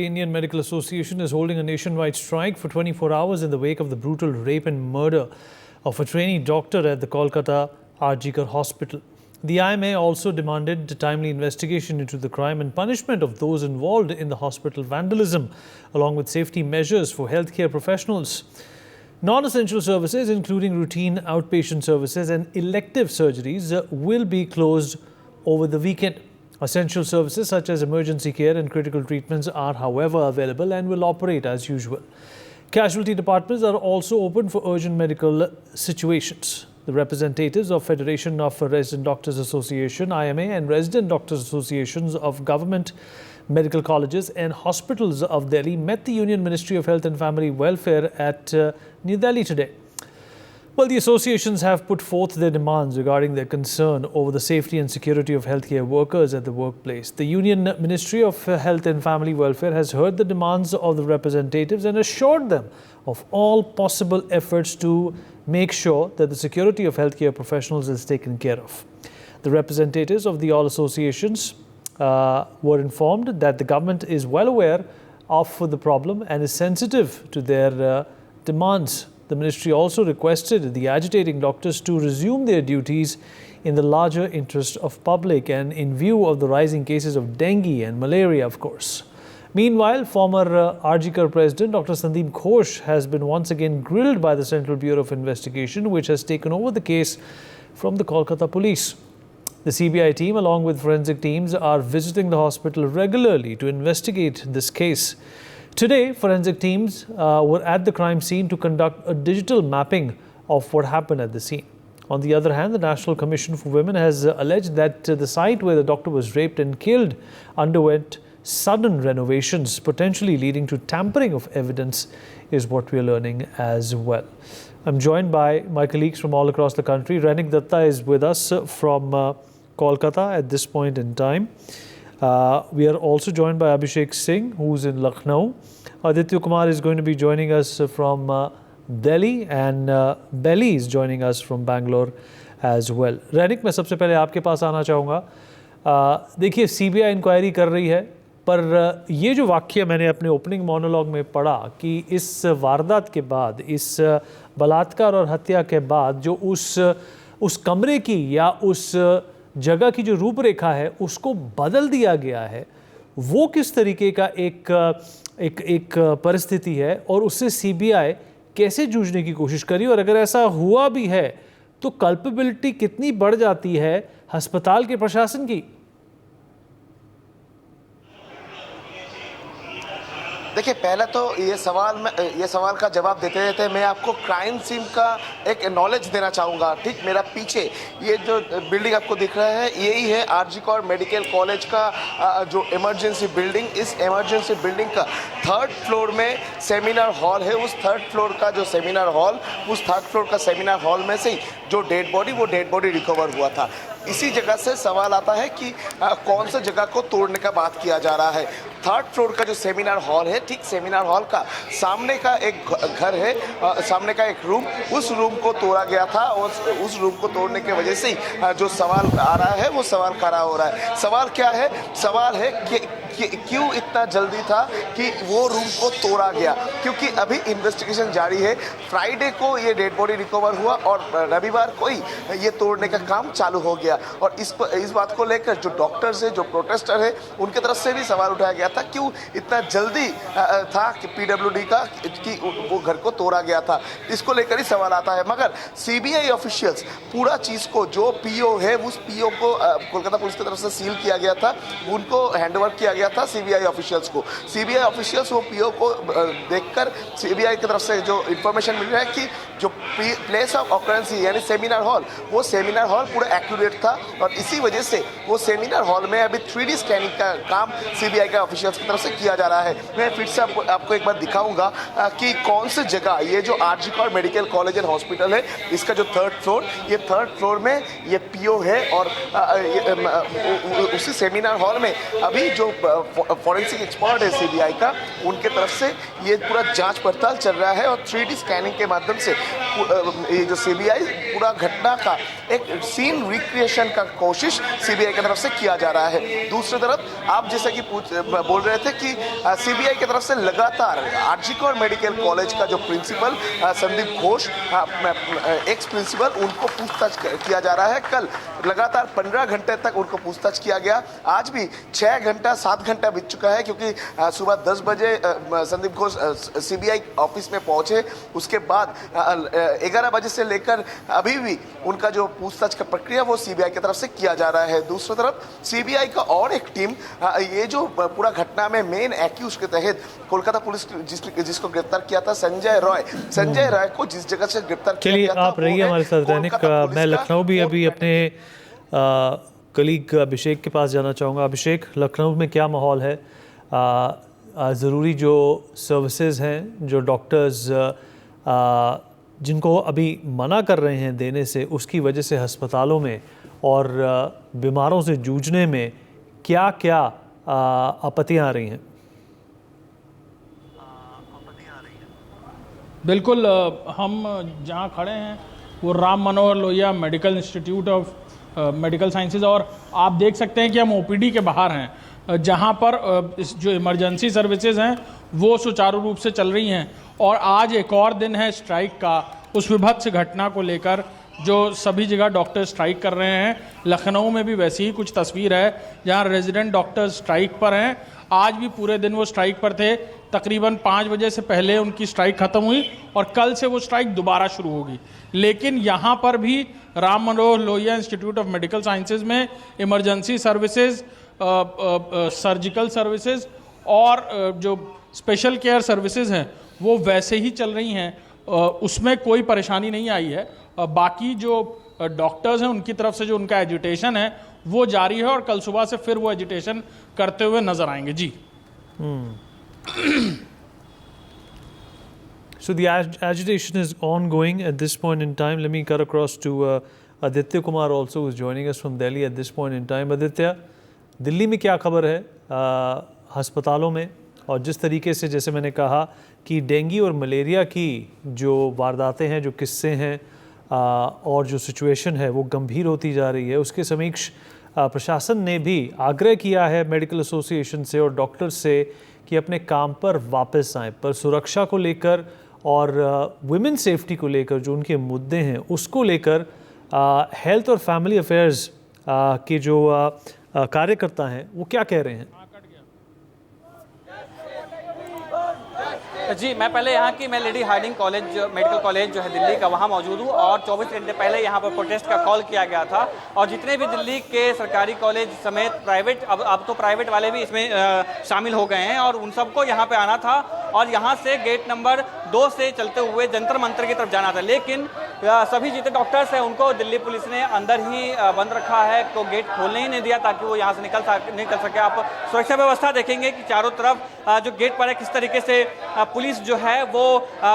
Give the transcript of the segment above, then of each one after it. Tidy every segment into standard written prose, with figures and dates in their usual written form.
The Indian Medical Association is holding a nationwide strike for 24 hours in the wake of the brutal rape and murder of a trainee doctor at the Kolkata R.G. Kar Hospital. The IMA also demanded a timely investigation into the crime and punishment of those involved in the hospital vandalism, along with safety measures for healthcare professionals. Non-essential services, including routine outpatient services and elective surgeries, will be closed over the weekend. Essential services such as emergency care and critical treatments are, however, available and will operate as usual. Casualty departments are also open for urgent medical situations. The representatives of Federation of Resident Doctors Association (IMA) and Resident Doctors Associations of Government Medical Colleges and Hospitals of Delhi met the Union Ministry of Health and Family Welfare at New Delhi today. Well, the associations have put forth their demands regarding their concern over the safety and security of healthcare workers at the workplace. The Union Ministry of Health and Family Welfare has heard the demands of the representatives and assured them of all possible efforts to make sure that the security of healthcare professionals is taken care of. The representatives of the all associations were informed that the government is well aware of the problem and is sensitive to their demands. The ministry also requested the agitating doctors to resume their duties in the larger interest of public and in view of the rising cases of dengue and malaria, of course. Meanwhile, former R.G. Kar President Dr. Sandeep Ghosh has been once again grilled by the Central Bureau of Investigation, which has taken over the case from the Kolkata police. The CBI team, along with forensic teams, are visiting the hospital regularly to investigate this case. Today, forensic teams were at the crime scene to conduct a digital mapping of what happened at the scene. On the other hand, the National Commission for Women has alleged that the site where the doctor was raped and killed underwent sudden renovations, potentially leading to tampering of evidence, is what we are learning as well. I'm joined by my colleagues from all across the country. Rainik Datta is with us from Kolkata at this point in time. We are also joined by Abhishek Singh, who's in Lucknow. Aditya Kumar is going to be joining us from Delhi, and Belly is joining us from Bangalore as well. रैनिक, मैं सबसे पहले आपके पास आना चाहूँगा. देखिए, CBI inquiry कर रही है, पर ये जो वाक्य मैंने अपने ओपनिंग मोनोलॉग में पढ़ा कि इस वारदात के बाद, इस बलात्कार और हत्या के बाद जो उस कमरे की या उस जगह की जो रूपरेखा है उसको बदल दिया गया है, वो किस तरीके का एक परिस्थिति है और उससे सीबीआई कैसे जूझने की कोशिश करी, और अगर ऐसा हुआ भी है तो कल्पेबिलिटी कितनी बढ़ जाती है अस्पताल के प्रशासन की? देखिए, पहले तो ये सवाल का जवाब देते देते मैं आपको क्राइम सीन का एक नॉलेज देना चाहूँगा. ठीक, मेरा पीछे ये जो बिल्डिंग आपको दिख रहा है, यही है आरजी कर मेडिकल कॉलेज का जो इमरजेंसी बिल्डिंग. इस इमरजेंसी बिल्डिंग का 3rd फ्लोर में सेमिनार हॉल है. उस 3rd फ्लोर का जो सेमिनार हॉल, उस 3rd फ्लोर का सेमिनार हॉल में से जो डेड बॉडी रिकवर हुआ था. इसी जगह से सवाल आता है कि कौन सा जगह को तोड़ने का बात किया जा रहा है. 3rd फ्लोर का जो सेमिनार हॉल है, ठीक सेमिनार हॉल का सामने का एक घर है, सामने का एक रूम, उस रूम को तोड़ा गया था. और उस रूम को तोड़ने की वजह से जो सवाल आ रहा है वो सवाल खड़ा हो रहा है. सवाल क्या है? सवाल है कि क्यों इतना जल्दी था कि वो रूम को तोड़ा गया, क्योंकि अभी इन्वेस्टिगेशन जारी है. फ्राइडे को ये डेड बॉडी रिकवर हुआ और रविवार को ही ये तोड़ने का काम चालू हो गया. और इस बात को लेकर जो डॉक्टर्स है, जो प्रोटेस्टर है, उनकी तरफ से भी सवाल उठाया गया था क्यों इतना जल्दी था कि पीडब्ल्यूडी का कि वो घर को तोड़ा गया था. इसको लेकर ही सवाल आता है. मगर सीबीआई ऑफिशियल्स पूरा चीज़ को, जो पीओ है उस पीओ को कोलकाता पुलिस की तरफ से सील किया गया था, उनको हैंडओवर किया गया था सीबीआई ऑफिशियल्स को. सीबीआई ऑफिशियल्स वो पीओ को देखकर सीबीआई की तरफ से जो इंफॉर्मेशन मिल रहा है कि जो प्लेस ऑफ ऑकरेंस यानी सेमिनार हॉल, वो सेमिनार हॉल पूरा एक्यूरेट था. और इसी वजह से वो सेमिनार हॉल में अभी 3D स्कैनिंग का काम सीबीआई के ऑफिशियल्स की तरफ से किया जा रहा है. मैं फिर से आपको एक बार दिखाऊंगा कि कौन सी जगह, ये जो आरजी कर मेडिकल कॉलेज एंड हॉस्पिटल है, इसका जो 3rd फ्लोर, ये 3rd फ्लोर में ये पीओ है. और उसी सेमिनार हॉल में अभी जो फॉरेंसिक एक्सपर्ट है सीबीआई का, उनके तरफ से ये पूरा जांच पड़ताल चल रहा है और 3D स्कैनिंग के माध्यम से ये जो सीबीआई पूरा घटना का एक सीन रिक्रिएशन का कोशिश सीबीआई की तरफ से किया जा रहा है। दूसरी तरफ आप जैसा कि बोल रहे थे कि सीबीआई की तरफ से लगातार आरजीकर मेडिकल कॉलेज का जो principal Sandeep Ghosh, ex principal, उनको पूछताछ किया जा रहा है। कल लगातार 15 घंटे तक उनको पूछताछ किया गया। आज भी 6 घंटा 7 घंटा बीत चुका है, क्योंकि सुबह 10 बजे संदीप घोष सीबीआई ऑफिस में पहुंचे। उसके बाद 11 बजे से लेकर अभी भी उनका जो पूछताछ का प्रक्रिया वो सीबीआई की तरफ से किया जा रहा है। दूसरी तरफ सीबीआई का और एक टीम ये जो पूरा घटना में मेन एक्यूज के तहत कोलकाता पुलिस जिसको गिरफ्तार किया था संजय रॉय को जिस जगह से गिरफ्तार किया गया था, आप रहिए हमारे साथ दैनिक। मैं लखनऊ भी अभी अपने कलीग अभिषेक के पास जाना चाहूँगा। अभिषेक, लखनऊ में क्या माहौल है? ज़रूरी जो सर्विसेज हैं, जो डॉक्टर्स जिनको अभी मना कर रहे हैं देने से, उसकी वजह से अस्पतालों में और बीमारों से जूझने में क्या क्या आपत्तियाँ आ रही हैं? बिल्कुल, हम जहाँ खड़े हैं वो Ram Manohar Lohia medical institute of medical sciences, और आप देख सकते हैं कि हम ओपीडी के बाहर हैं, जहाँ पर जो इमरजेंसी सर्विसेज हैं वो सुचारू रूप से चल रही हैं। और आज एक और दिन है स्ट्राइक का, उस विभत्स घटना को लेकर जो सभी जगह डॉक्टर स्ट्राइक कर रहे हैं। लखनऊ में भी वैसी ही कुछ तस्वीर है जहाँ रेजिडेंट डॉक्टर स्ट्राइक पर हैं। आज भी पूरे दिन वो स्ट्राइक पर थे। तकरीबन 5 बजे से पहले उनकी स्ट्राइक खत्म हुई और कल से वो स्ट्राइक दोबारा शुरू होगी। लेकिन यहाँ पर भी Ram Manohar Lohia institute of medical sciences में इमरजेंसी सर्विसेज, सर्जिकल सर्विसेज और जो स्पेशल केयर सर्विसेज हैं वो वैसे ही चल रही हैं, उसमें कोई परेशानी नहीं आई है। बाकी जो डॉक्टर्स हैं उनकी तरफ से जो उनका एजिटेशन है वो जारी है और कल सुबह से फिर वो एजिटेशन करते हुए नजर आएंगे। जी। So the agitation is ongoing at this point in time. Let me cut across to Aditya Kumar also, who is joining us from Delhi at this point in time. Aditya, Delhi में क्या खबर है अस्पतालों में? और जिस तरीके से, जैसे मैंने कहा कि डेंगू और मलेरिया की जो वारदातें हैं, जो किस्से हैं और जो सिचुएशन है वो गंभीर होती जा रही है, उसके समीक्ष प्रशासन ने भी आग्रह किया है मेडिकल एसोसिएशन से और डॉक्टर्स से कि अपने काम पर वापस आएँ, पर सुरक्षा को लेकर और वुमेन सेफ्टी को लेकर जो उनके मुद्दे हैं उसको लेकर हेल्थ और फैमिली अफेयर्स के जो कार्यकर्ता हैं वो क्या कह रहे हैं? जी, मैं पहले यहाँ की मैं Lady Hardinge college medical college जो है दिल्ली का, वहाँ मौजूद हूँ और 24 घंटे पहले यहाँ पर प्रोटेस्ट का कॉल किया गया था। और जितने भी दिल्ली के सरकारी कॉलेज समेत प्राइवेट, अब तो प्राइवेट वाले भी इसमें शामिल हो गए हैं और उन सबको यहाँ पे आना था और यहाँ से गेट नंबर 2 से चलते हुए जंतर मंतर की तरफ जाना था। लेकिन सभी जितने डॉक्टर्स हैं उनको दिल्ली पुलिस ने अंदर ही बंद रखा है, तो गेट खोलने ही नहीं दिया ताकि वो यहाँ से निकल सके। आप सुरक्षा व्यवस्था देखेंगे कि चारों तरफ जो गेट पर है किस तरीके से पुलिस जो है वो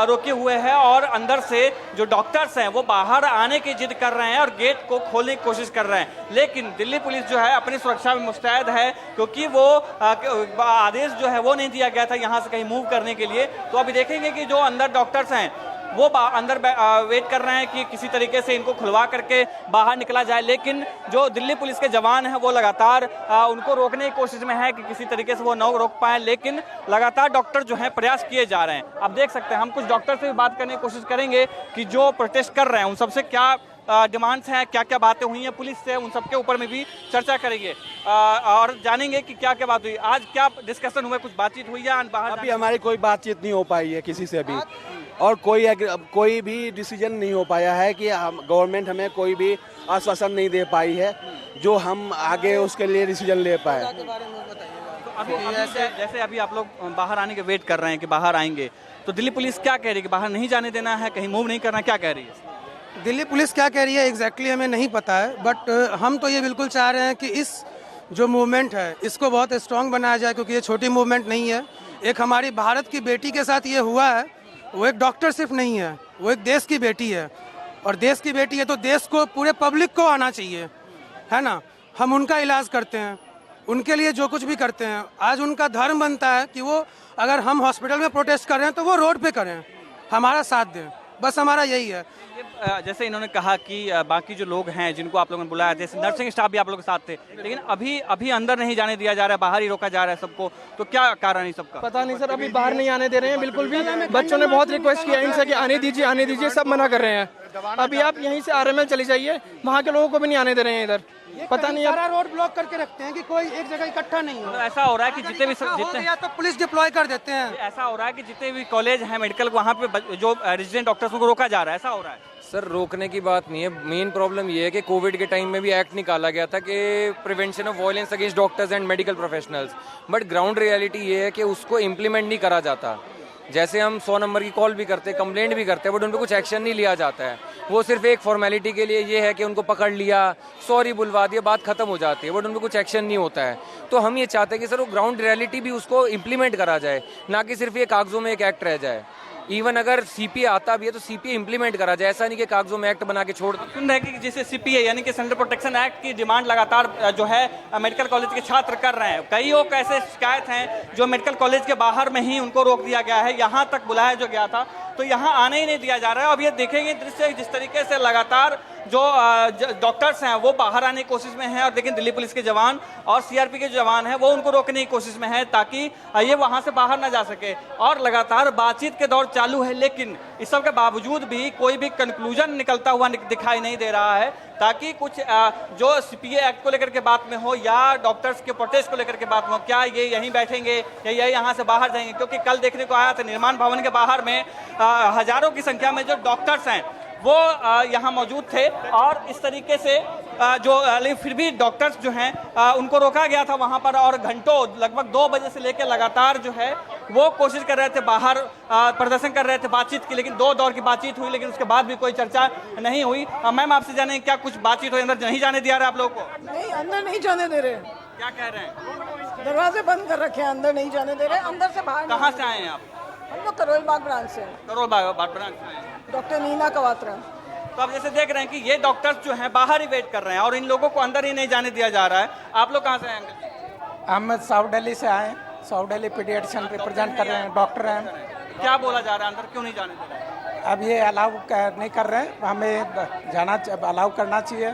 रोके हुए है और अंदर से जो डॉक्टर्स हैं वो बाहर आने की जिद कर रहे हैं और गेट को खोलने की कोशिश कर रहे हैं। लेकिन दिल्ली पुलिस जो है अपनी सुरक्षा में मुस्तैद है, क्योंकि वो आदेश जो है वो नहीं दिया गया था यहाँ से कहीं मूव करने के लिए। तो अभी देखेंगे कि जो अंदर डॉक्टर्स हैं वो अंदर वेट कर रहे हैं कि किसी तरीके से इनको खुलवा करके बाहर निकला जाए। लेकिन जो दिल्ली पुलिस के जवान हैं वो लगातार उनको रोकने की कोशिश में है कि किसी तरीके से वो न रोक पाए, लेकिन लगातार डॉक्टर जो हैं प्रयास किए जा रहे हैं। आप देख सकते हैं, हम कुछ डॉक्टर से भी बात करने की कोशिश करेंगे कि जो प्रोटेस्ट कर रहे हैं उन सबसे क्या डिमांड्स हैं, क्या क्या बातें हुई हैं पुलिस से, उन सबके ऊपर में भी चर्चा करेंगे और जानेंगे कि क्या क्या बात हुई। आज क्या डिस्कशन हुआ, कुछ बातचीत हुई है बाहर? अभी हमारी कोई बातचीत नहीं हो पाई है किसी से भी, और कोई भी डिसीजन नहीं हो पाया है कि गवर्नमेंट हमें कोई भी आश्वासन नहीं दे पाई है जो हम आगे उसके लिए डिसीजन ले पाए। अभी जैसे अभी आप लोग बाहर आने के वेट कर रहे हैं कि बाहर आएंगे, तो दिल्ली पुलिस क्या कह रही है कि बाहर नहीं जाने देना है, कहीं मूव नहीं करना, क्या कह रही है? दिल्ली पुलिस क्या कह रही है एग्जैक्टली हमें नहीं पता है, बट हम तो ये बिल्कुल चाह रहे हैं कि इस जो मूवमेंट है इसको बहुत स्ट्रांग बनाया जाए, क्योंकि ये छोटी मूवमेंट नहीं है। एक हमारी भारत की बेटी के साथ ये हुआ है, वो एक डॉक्टर सिर्फ नहीं है, वो एक देश की बेटी है, और देश की बेटी है तो देश को, पूरे पब्लिक को आना चाहिए, है ना। हम उनका इलाज करते हैं, उनके लिए जो कुछ भी करते हैं, आज उनका धर्म बनता है कि वो अगर हम हॉस्पिटल में प्रोटेस्ट कर रहे हैं तो वो रोड पे करें, हमारा साथ दें, बस हमारा यही है। जैसे इन्होंने कहा कि बाकी जो लोग हैं जिनको आप लोगों ने बुलाया, जैसे नर्सिंग स्टाफ भी आप लोगों के साथ थे, लेकिन अभी अंदर नहीं जाने दिया जा रहा है, बाहर ही रोका जा रहा है सबको, तो क्या कारण है सबका? पता नहीं सर, अभी बाहर नहीं आने दे रहे हैं बिल्कुल भी। बच्चों ने बहुत रिक्वेस्ट किया इनसे कि आने दीजिए, सब मना कर रहे हैं। अभी आप यहीं से RML चली जाइए, वहाँ के लोगों को भी नहीं आने दे रहे हैं इधर। पता नहीं, सारा रोड ब्लॉक करके रखते हैं कि कोई एक जगह इकट्ठा नहीं हो। तो ऐसा हो रहा है कि जितने तो पुलिस डिप्लॉय कर देते हैं। ऐसा हो रहा है कि जितने भी कॉलेज हैं मेडिकल, वहाँ पे जो रेजिडेंट डॉक्टर्स को रोका जा रहा है, ऐसा हो रहा है? सर रोकने की बात नहीं है, मेन प्रॉब्लम ये है कि कोविड के टाइम में भी एक्ट निकाला गया था कि prevention of violence against doctors and medical professionals, but ground reality ये है कि उसको इम्प्लीमेंट नहीं करा जाता। जैसे हम 100 नंबर की कॉल भी करते हैं, कंप्लेंट भी करते हैं, बट उन पर कुछ एक्शन नहीं लिया जाता है। वो सिर्फ एक फॉर्मेलिटी के लिए ये है कि उनको पकड़ लिया, सॉरी बुलवा दिया, बात खत्म हो जाती है, बट उन पर कुछ एक्शन नहीं होता है। तो हम ये चाहते हैं कि सर वो ग्राउंड रियलिटी भी उसको इम्प्लीमेंट करा जाए, ना कि सिर्फ ये कागजों में एक एक्ट रह जाए। इवन अगर CPA आता भी है तो CPA इम्प्लीमेंट करा जाए, ऐसा नहीं कि कागजों में एक्ट बना के छोड़ दो। सुन रहे हैं कि जैसे CPA यानी कि सेंट्रल प्रोटेक्शन एक्ट की डिमांड लगातार जो है मेडिकल कॉलेज के छात्र कर रहे हैं। कई ऐसे शिकायत हैं जो मेडिकल कॉलेज के बाहर में ही उनको रोक दिया गया है, यहाँ तक बुलाया जो गया था तो यहाँ आने ही नहीं दिया जा रहा है। अब ये देखेंगे दृश्य जिस तरीके से लगातार जो डॉक्टर्स हैं वो बाहर आने की कोशिश में हैं, और लेकिन दिल्ली पुलिस के जवान और CRP के जो जवान हैं वो उनको रोकने की कोशिश में है ताकि ये वहाँ से बाहर ना जा सके। और लगातार बातचीत के दौर चालू है, लेकिन इस सब के बावजूद भी कोई भी कंक्लूजन निकलता हुआ दिखाई नहीं दे रहा है, ताकि कुछ जो CPA एक्ट को लेकर के बात में हो या डॉक्टर्स के प्रोटेस्ट को लेकर के बात में हो, क्या ये यहीं बैठेंगे या ये यहाँ से बाहर जाएंगे? क्योंकि कल देखने को आया था निर्माण भवन के बाहर में हजारों की संख्या में जो डॉक्टर्स हैं वो यहाँ मौजूद थे, और इस तरीके से लेकिन फिर भी डॉक्टर्स जो हैं उनको रोका गया था वहाँ पर, और घंटों लगभग 2 बजे से लेकर लगातार जो है वो कोशिश कर रहे थे, बाहर प्रदर्शन कर रहे थे, बातचीत की, लेकिन 2 दौर की बातचीत हुई, लेकिन उसके बाद भी कोई चर्चा नहीं हुई। मैम आपसे जाने क्या कुछ बातचीत हुई? अंदर नहीं जाने दिया रहा आप लोगों को? नहीं, अंदर नहीं जाने दे रहे। क्या कह रहे हैं? दरवाजे बंद कर रखे हैं, अंदर नहीं जाने दे रहे, अंदर से बाहर। कहाँ से आए हैं आप? हम लोग करोल बाग ब्रांच से। करोल बाग ब्रांच से आए, डॉक्टर नीना कवात्रा। तो आप जैसे देख रहे हैं कि ये डॉक्टर्स जो हैं बाहर ही वेट कर रहे हैं और इन लोगों को अंदर ही नहीं जाने दिया जा रहा है। आप लोग कहाँ से आएंगे? हम साउथ दिल्ली से आए, साउथ दिल्ली पीडियाट्रिशियन रिप्रेजेंट कर रहे हैं, डॉक्टर हैं। क्या बोला जा रहा है, अंदर क्यों नहीं जाने दे रहे? अब ये अलाउ नहीं कर रहे हैं, हमें जाना अलाउ करना चाहिए।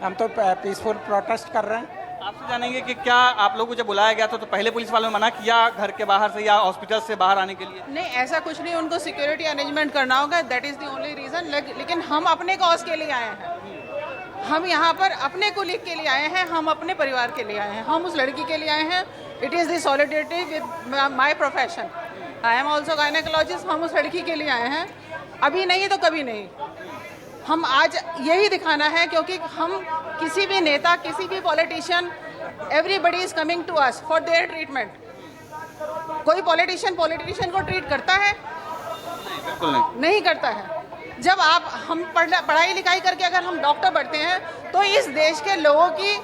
हम तो पीसफुल प्रोटेस्ट कर रहे हैं। आपसे जानेंगे कि क्या आप लोगों को जब बुलाया गया था तो पहले पुलिस वालों ने मना किया घर के बाहर से या हॉस्पिटल से बाहर आने के लिए? नहीं, ऐसा कुछ नहीं, उनको सिक्योरिटी अरेंजमेंट करना होगा, that is the only reason. लेकिन हम अपने कॉज के लिए आए हैं, हम यहाँ पर अपने कोलीग के लिए आए हैं, हम अपने परिवार के लिए आए हैं, हम उस लड़की के लिए आए हैं। It is the solidarity with my profession, I am also gynaecologist. हम उस लड़की के लिए आए हैं, अभी नहीं तो कभी नहीं। हम आज यही दिखाना है, क्योंकि हम किसी भी नेता, किसी भी politician, everybody is coming to us for their treatment. कोई पॉलिटिशियन को ट्रीट करता है? नहीं, बिल्कुल नहीं करता है। जब हम पढ़ाई लिखाई करके अगर हम डॉक्टर बनते हैं तो इस देश के लोगों की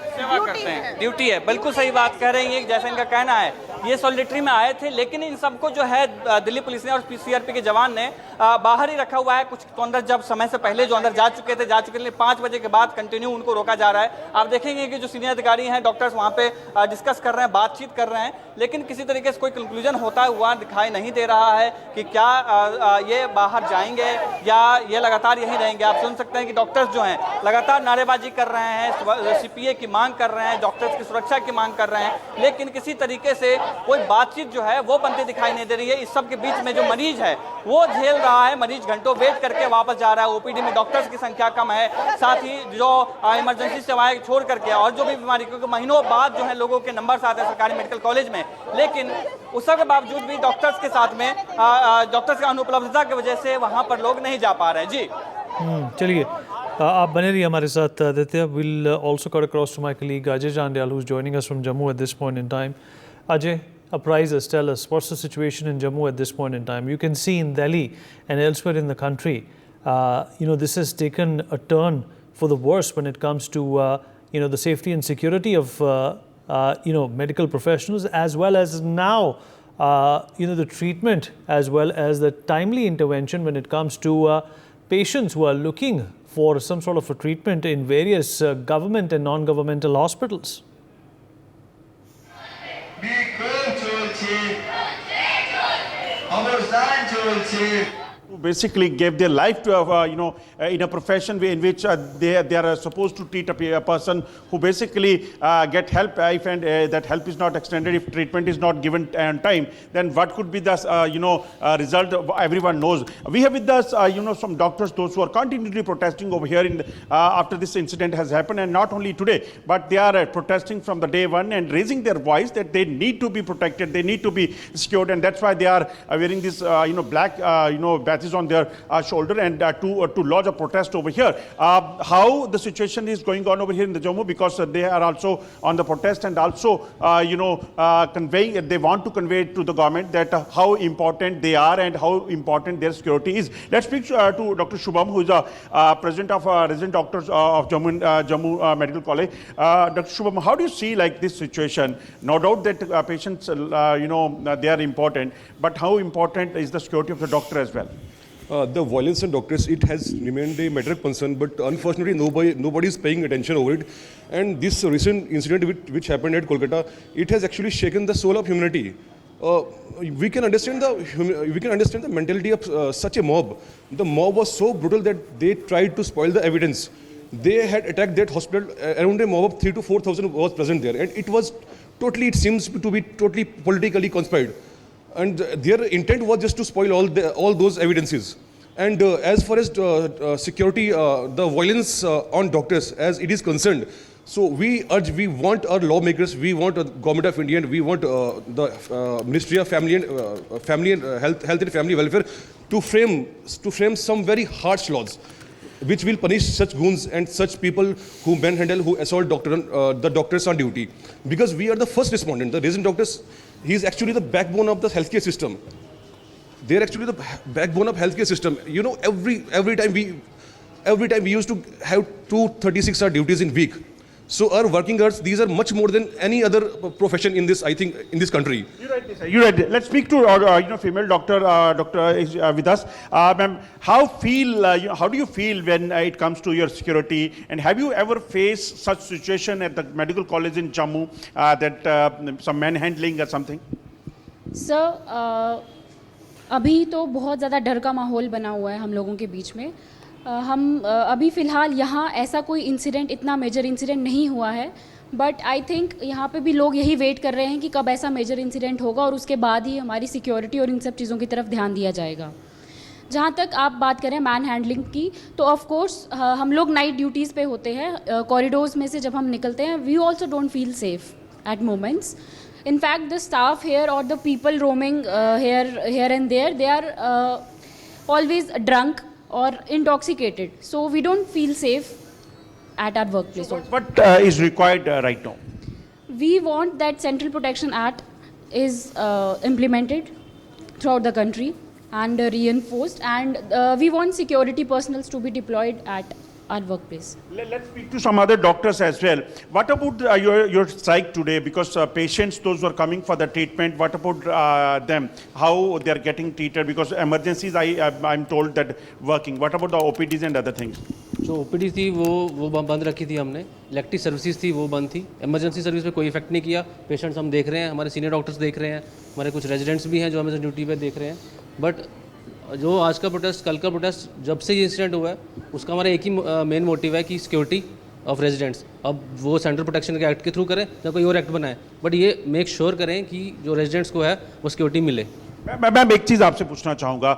ड्यूटी है। बिल्कुल सही बात कह रहे हैं, जैसा इनका कहना है। ये सॉलिडेरिटी में आए थे, लेकिन इन सबको जो है दिल्ली पुलिस ने और CRP के जवान ने बाहर ही रखा हुआ है। कुछ तो अंदर जब समय से पहले जो अंदर जा चुके थे 5 बजे के बाद कंटिन्यू उनको रोका जा रहा है। आप देखेंगे कि जो सीनियर अधिकारी हैं, डॉक्टर्स वहाँ पे डिस्कस कर रहे हैं, बातचीत कर रहे हैं, लेकिन किसी तरीके से कोई कंक्लूजन होता हुआ दिखाई नहीं दे रहा है कि क्या ये बाहर जाएंगे या ये लगातार यहीं रहेंगे। आप सुन सकते हैं कि डॉक्टर्स जो हैं लगातार नारेबाजी कर रहे हैं, CPA की मांग कर रहे हैं, डॉक्टर्स की सुरक्षा की मांग कर रहे हैं, लेकिन किसी तरीके से कोई बातचीत जो है वो बनती दिखाई नहीं दे रही है। इस सब के बीच में जो मरीज है वो झेल रहा है, मरीज घंटों वेट करके वापस जा रहा है। OPD में डॉक्टर्स की संख्या कम है, साथ ही जो इमरजेंसी सेवाएं छोड़ करके और जो भी बीमारी, क्योंकि महीनों बाद जो है लोगों के नंबर आते हैं सरकारी मेडिकल कॉलेज में, लेकिन उस सब के बावजूद भी डॉक्टर्स के साथ में डॉक्टर्स की अनुपलब्धता की वजह से वहाँ पर लोग नहीं जा पा रहे हैं। जी चलिए आप बने रहिए हमारे साथ Aditya. Will also cut across to my colleague Ajay Jandyal, who's joining us from Jammu at this point in time. Ajay, apprise us, tell us what's the situation in Jammu at this point in time. You can see in Delhi and elsewhere in the country, this has taken a turn for the worse when it comes to the safety and security of medical professionals, as well as now the treatment, as well as the timely intervention when it comes to patients who are looking for some sort of a treatment in various government and non-governmental hospitals. who basically gave their life to in a profession in which they are supposed to treat a person who basically get help if that help is not extended, if treatment is not given on time, then what could be the result everyone knows. We have with us some doctors, those who are continually protesting over here in after this incident has happened, and not only today, but they are protesting from the day one and raising their voice that they need to be protected, they need to be secured, and that's why they are wearing this black badges on their shoulder and to lodge a protest over here. How the situation is going on over here in the Jammu, because they are also on the protest and also conveying, they want to convey to the government that how important they are and how important their security is. Let's speak to Dr. Shubham, who is president of resident doctors of Jammu Medical College. Dr. Shubham, how do you see like this situation? No doubt that patients, they are important, but how important is the security of the doctor as well? The violence on doctors, it has remained a matter of concern, but unfortunately nobody is paying attention over it. And this recent incident which happened at Kolkata, it has actually shaken the soul of humanity. We can understand the mentality of such a mob. The mob was so brutal that they tried to spoil the evidence. They had attacked that hospital. Around a mob of 3,000 to 4,000 was present there, and it was totally, it seems to be totally politically conspired. And their intent was just to spoil all those evidences. And as far as security, the violence on doctors, as it is concerned, so we want our lawmakers, we want the Government of India, and we want the Ministry of Family and Health and Family Welfare to frame some very harsh laws, which will punish such goons and such people who manhandle, who assault the doctors on duty. Because we are the first respondent. The resident doctors, he is actually the backbone of the healthcare system. They are actually the backbone of healthcare system. You know, every time we used to have 2 36-hour duties in week. So our working hours, these are much more than any other profession in this, I think, in this country. You're right, sir. You're right. Let's speak to female doctor. Doctor is with us. Ma'am, how do you feel when it comes to your security? And have you ever faced such situation at the medical college in Jammu that some manhandling or something? Sir, अभी तो बहुत ज़्यादा डर का माहौल बना हुआ है हम लोगों के बीच में. हम अभी फ़िलहाल यहाँ ऐसा कोई इंसिडेंट, इतना मेजर इंसिडेंट नहीं हुआ है, बट आई थिंक यहाँ पे भी लोग यही वेट कर रहे हैं कि कब ऐसा मेजर इंसिडेंट होगा और उसके बाद ही हमारी सिक्योरिटी और इन सब चीज़ों की तरफ ध्यान दिया जाएगा. जहाँ तक आप बात करें मैन हैंडलिंग की, तो ऑफ कोर्स हम लोग नाइट ड्यूटीज़ पे होते हैं. कॉरिडोर्स में से जब हम निकलते हैं, we also don't feel safe at moments. In fact, the staff here or the people roaming here and there, they are always drunk or intoxicated. So we don't feel safe at our workplace. So what is required right now? We want that Central Protection Act is implemented throughout the country and reinforced, and we want security personnel to be deployed at our workplace. Let's speak to some other doctors as well. What about your strike today? Because patients, those who are coming for the treatment, what about them? How they are getting treated? Because emergencies, I'm told that working. What about the OPDs and other things? जो OPD थी वो बंद रखी थी हमने. Elective services थी वो बंद थी. इमरजेंसी सर्विस पे कोई इफेक्ट नहीं किया. पेशेंट्स हम देख रहे हैं, हमारे सीनियर डॉक्टर्स देख रहे हैं, हमारे कुछ रेजिडेंट्स भी हैं जो हमें ड्यूटी पे देख रहे हैं. बट जो आज का प्रोटेस्ट, कल का प्रोटेस्ट, जब से ये इंसिडेंट हुआ है, उसका हमारा एक ही मेन मोटिव है कि सिक्योरिटी ऑफ रेजिडेंट्स. अब वो सेंट्रल प्रोटेक्शन के एक्ट के थ्रू करें या कोई और एक्ट बनाए, बट ये मेक श्योर करें कि जो रेजिडेंट्स को है वो सिक्योरिटी मिले. मैं एक चीज़ आपसे पूछना चाहूँगा.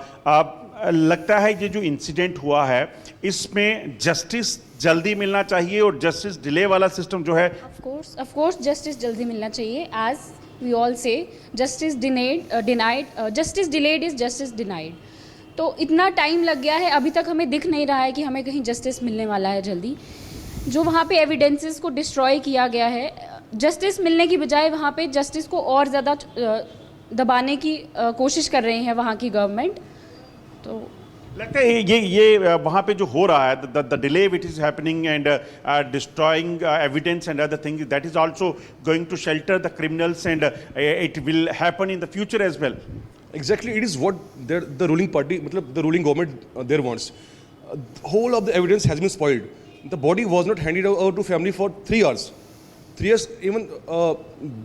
लगता है ये जो इंसिडेंट हुआ है, इसमें जस्टिस जल्दी मिलना चाहिए और जस्टिस डिले वाला सिस्टम जो है, ऑफ कोर्स जस्टिस जल्दी मिलना चाहिए. एज वी ऑल से, justice justice delayed is justice denied. तो इतना टाइम लग गया है, अभी तक हमें दिख नहीं रहा है कि हमें कहीं जस्टिस मिलने वाला है जल्दी. जो वहाँ पे एविडेंसेस को डिस्ट्रॉय किया गया है, जस्टिस मिलने की बजाय वहाँ पे जस्टिस को और ज़्यादा दबाने की कोशिश कर रहे हैं वहाँ की गवर्नमेंट. तो लगता है ये वहाँ पे जो हो रहा है, the delay which is happening and destroying evidence and other things, that is also going to shelter the criminals and it will happen in the future as well. Exactly, it is what the ruling party, the ruling government there wants. Whole of the evidence has been spoiled. The body was not handed over to family for 3 hours. 3 hours, even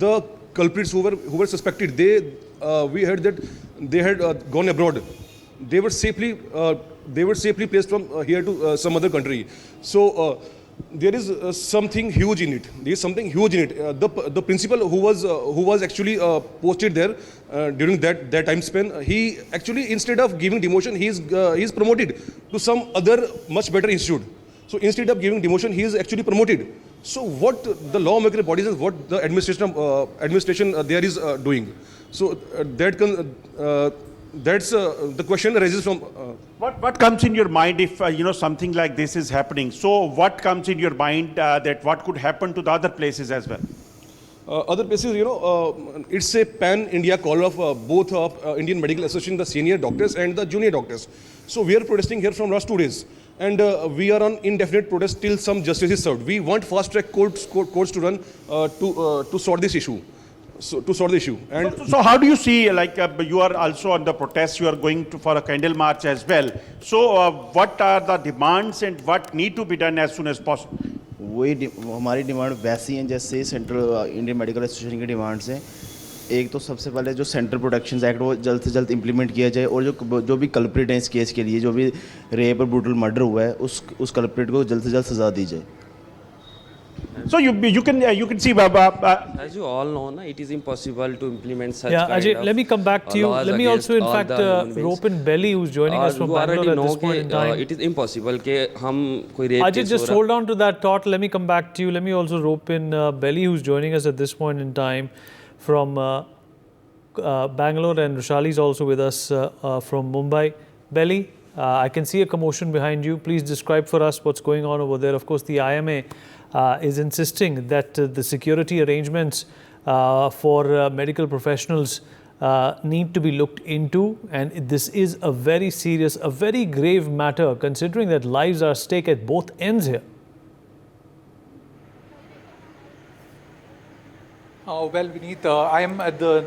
the culprits who were suspected, we heard that they had gone abroad. They were safely placed from here to some other country. So there is something huge in it. There is something huge in it. The principal who was actually posted there during that time span, he actually, instead of giving demotion, he is promoted to some other much better institute. So instead of giving demotion, he is actually promoted. So what the lawmaker bodies and what the administration there is doing. So that's the question raises from. What comes in your mind if something like this is happening? So what comes in your mind that what could happen to the other places as well? Other places, it's a pan-India call of both of Indian Medical Association, the senior doctors and the junior doctors. So we are protesting here from last 2 days. And we are on indefinite protest till some justice is served. We want fast-track courts to run to sort this issue. So how do you see, like you are also on the protest, you are going for a candle march as well. So what are the demands and what need to be done as soon as possible? वही हमारी demand वैसी हैं जैसे central Indian medical association की demands हैं। एक तो सबसे पहले जो सेंट्रल प्रोटेक्शन एक्ट वो जल्द से जल्द इंप्लीमेंट किया जाए और जो भी कल्प्रिट हैं इस केस के लिए, जो भी रेप और ब्रूटल मर्डर हुआ है, उस कल्प्रिट को जल्द से जल्द सजा दी जाए। So you can see, as you all know, it is impossible to implement such kind Ajay, of let me come back to you. Let me also, in fact, rope in Belly, who's joining us from Bangalore at this point in time. It is impossible कि हम कोई rape Ajay, just hold on to that thought. Let me come back to you. Let me also rope in Belly, who's joining us at this point in time from Bangalore, and Rushali is also with us from Mumbai. Belly, I can see a commotion behind you. Please describe for us what's going on over there. Of course, the IMA is insisting that the security arrangements for medical professionals need to be looked into, and this is a very serious, a very grave matter, considering that lives are at stake at both ends here. Well, Vineet, I am at the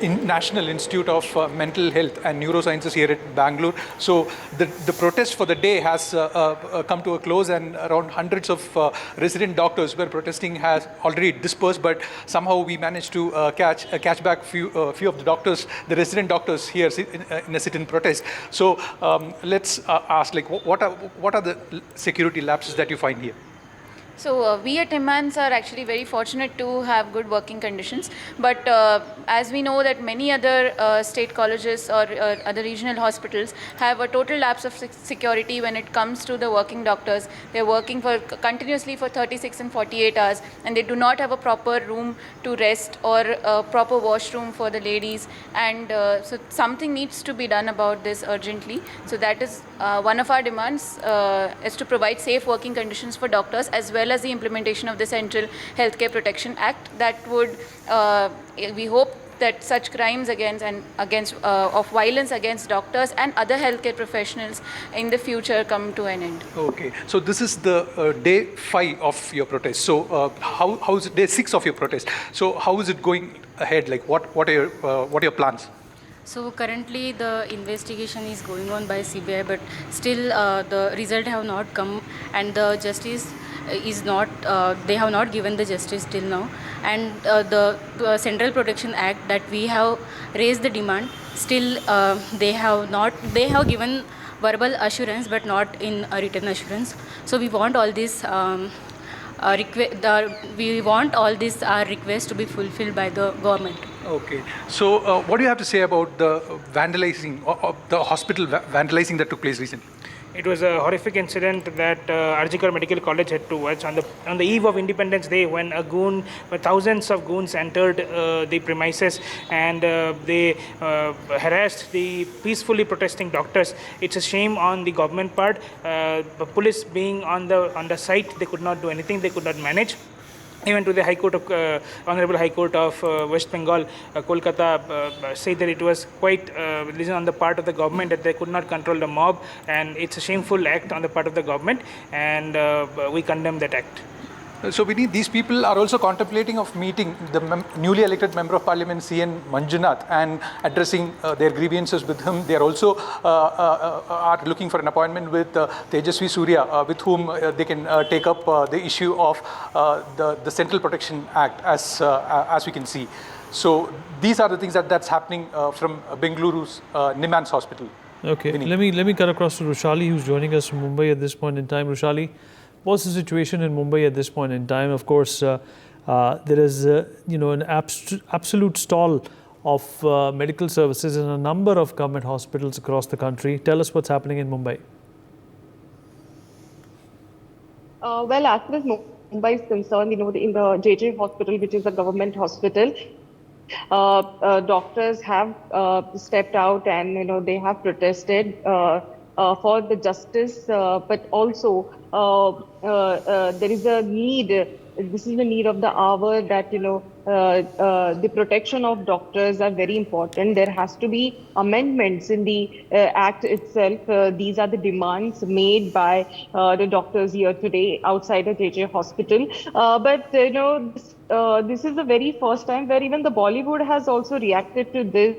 National Institute of Mental Health and Neurosciences here at Bangalore. So the protest for the day has come to a close, and around hundreds of resident doctors who were protesting has already dispersed, but somehow we managed to catch back few of the doctors, the resident doctors here in a sit-in protest. So let's ask, like, what are the security lapses that you find here? So we at MANS are actually very fortunate to have good working conditions, but as we know that many other state colleges or other regional hospitals have a total lapse of security when it comes to the working doctors. They're working continuously for 36 and 48 hours, and they do not have a proper room to rest or a proper washroom for the ladies, and so something needs to be done about this urgently. So that is one of our demands, is to provide safe working conditions for doctors, as well as the implementation of the Central Healthcare Protection Act. That would, we hope that such crimes of violence against doctors and other healthcare professionals in the future come to an end. Okay, so this is the day 5 of your protest. So how is it day 6 of your protest? So how is it going ahead? Like, what are your plans? So currently the investigation is going on by CBI, but still the result have not come, and the justice is not, they have not given the justice till now, and the Central Protection Act that we have raised the demand, still they have given verbal assurance but not in a written assurance. So we want all this requests to be fulfilled by the government. Okay, so what do you have to say about the vandalizing, the hospital vandalizing that took place recently? It was a horrific incident that RG Kar Medical College had to watch on the eve of Independence Day, when thousands of goons entered the premises and they harassed the peacefully protesting doctors. It's a shame on the government part. The police being on the site, they could not do anything. They could not manage. Even to the High Court of Honorable High Court of West Bengal, Kolkata, said that it was quite religion on the part of the government, that they could not control the mob, and it's a shameful act on the part of the government, and we condemn that act. So Vineet, these people are also contemplating of meeting the newly elected Member of Parliament CN Manjunath and addressing their grievances with him. They are also are looking for an appointment with Tejasvi Surya, with whom they can take up the issue of the Central Protection Act, as we can see. So these are the things that's happening from Bengaluru's Nimans Hospital. Okay, let me cut across to Rushali, who's joining us from Mumbai at this point in time. Rushali, what's the situation in Mumbai at this point in time? Of course, there is an absolute stall of medical services in a number of government hospitals across the country. Tell us what's happening in Mumbai. Well, as far as Mumbai is concerned, in the JJ hospital, which is a government hospital, doctors have stepped out and they have protested for the justice, but also there is a need. This is the need of the hour that the protection of doctors are very important. There has to be amendments in the act itself. These are the demands made by the doctors here today outside a JJ hospital. But this is the very first time where even the Bollywood has also reacted to this.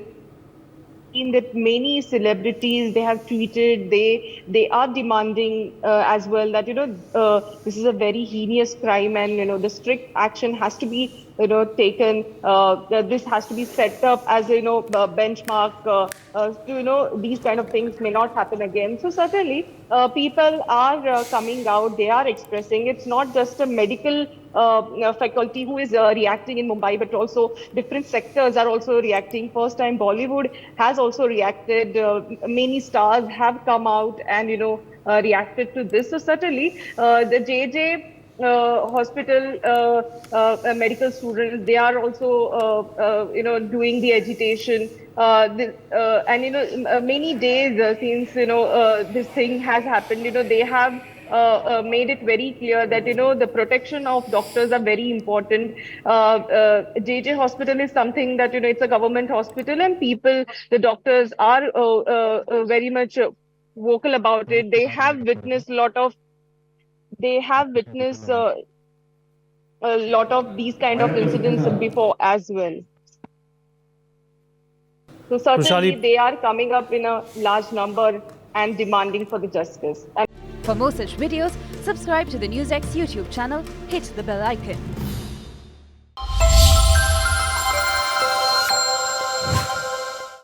In that many celebrities, they have tweeted, they are demanding as well that this is a very heinous crime and the strict action has to be taken. This has to be set up as a benchmark. These kind of things may not happen again. So certainly people are coming out, they are expressing. It's not just a medical faculty who is reacting in Mumbai, but also different sectors are also reacting. First time Bollywood has also reacted. Many stars have come out and reacted to this. So certainly the JJ hospital medical students, they are also doing the agitation. Many days since this thing has happened, they have made it very clear that the protection of doctors are very important. JJ hospital is something that it's a government hospital, and the doctors are very much vocal about it. They have witnessed a lot of these kind of incidents before as well. So certainly they are coming up in a large number and demanding for the justice. For more such videos, subscribe to the NewsX YouTube channel, hit the bell icon.